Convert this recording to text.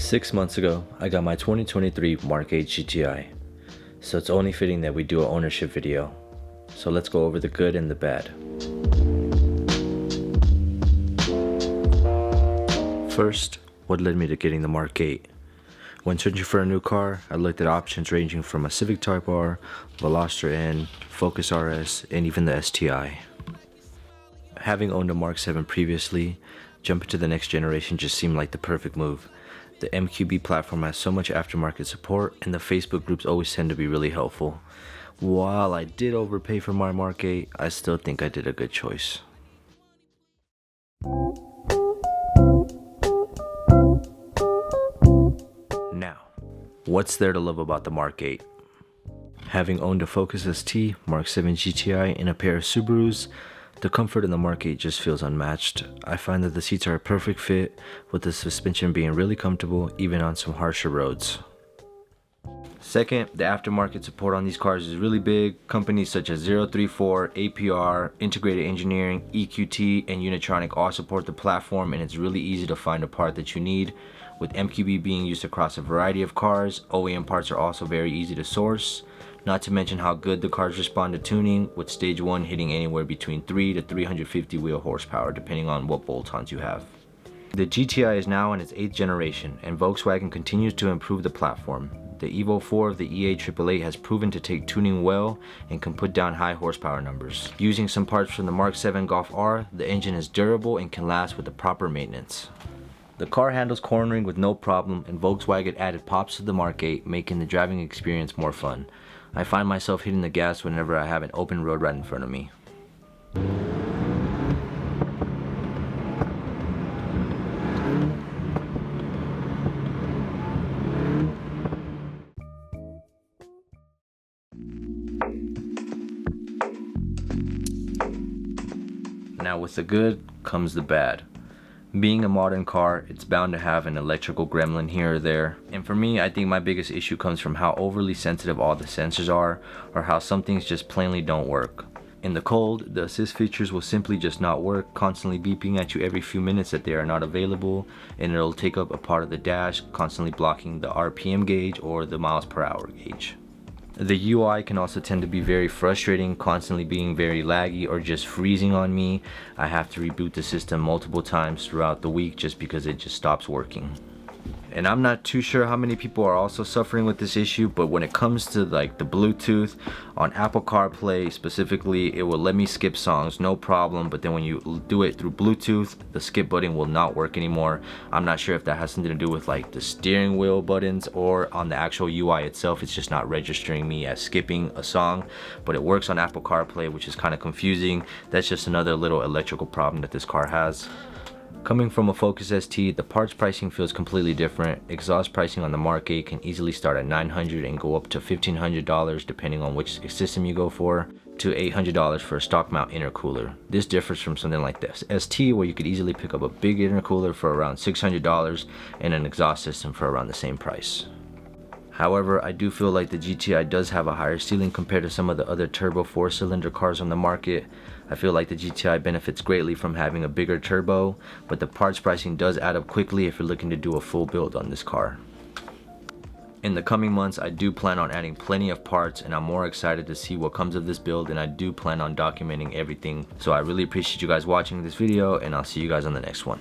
6 months ago, I got my 2023 Mark 8 GTI, so it's only fitting that we do an ownership video. So let's go over the good and the bad. First, what led me to getting the Mark 8? When searching for a new car, I looked at options ranging from a Civic Type R, Veloster N, Focus RS, and even the STI. Having owned a Mark 7 previously, jumping to the next generation just seemed like the perfect move. The MQB platform has so much aftermarket support, and the Facebook groups always tend to be really helpful. While I did overpay for my Mark 8, I still think I did a good choice. Now, what's there to love about the Mark 8? Having owned a Focus ST, Mark 7 GTI, and a pair of Subarus, the comfort in the Mark 8 just feels unmatched. I find that the seats are a perfect fit, with the suspension being really comfortable even on some harsher roads. Second, the aftermarket support on these cars is really big. Companies such as 034, APR, Integrated Engineering, EQT, and Unitronic all support the platform, and it's really easy to find a part that you need. With MQB being used across a variety of cars, OEM parts are also very easy to source. Not to mention how good the cars respond to tuning, with stage 1 hitting anywhere between 3 to 350 wheel horsepower depending on what bolt-ons you have. The GTI is now in its 8th generation, and Volkswagen continues to improve the platform. The Evo 4 of the EA888 has proven to take tuning well and can put down high horsepower numbers. Using some parts from the Mark 7 Golf R, the engine is durable and can last with the proper maintenance. The car handles cornering with no problem, and Volkswagen added pops to the Mark 8, making the driving experience more fun. I find myself hitting the gas whenever I have an open road right in front of me. Now with the good comes the bad. Being a modern car, it's bound to have an electrical gremlin here or there. And for me, I think my biggest issue comes from how overly sensitive all the sensors are, or how some things just plainly don't work. In the cold, the assist features will simply just not work, constantly beeping at you every few minutes that they are not available, and it'll take up a part of the dash, constantly blocking the RPM gauge or the miles per hour gauge. The UI can also tend to be very frustrating, constantly being very laggy or just freezing on me. I have to reboot the system multiple times throughout the week just because it just stops working. And I'm not too sure how many people are also suffering with this issue, but when it comes to like the Bluetooth on Apple CarPlay specifically, it will let me skip songs no problem, but then when you do it through Bluetooth, the skip button will not work anymore. I'm not sure if that has something to do with like the steering wheel buttons or on the actual UI itself. It's just not registering me as skipping a song, but it works on Apple CarPlay, which is kind of confusing. That's just another little electrical problem that this car has. Coming from a Focus ST, the parts pricing feels completely different. Exhaust pricing on the Mark 8 can easily start at $900 and go up to $1,500 depending on which system you go for, to $800 for a stock mount intercooler. This differs from something like this ST, where you could easily pick up a big intercooler for around $600 and an exhaust system for around the same price. However, I do feel like the GTI does have a higher ceiling compared to some of the other turbo 4-cylinder cars on the market. I feel like the GTI benefits greatly from having a bigger turbo, but the parts pricing does add up quickly if you're looking to do a full build on this car. In the coming months, I do plan on adding plenty of parts, and I'm more excited to see what comes of this build, and I do plan on documenting everything. So I really appreciate you guys watching this video, and I'll see you guys on the next one.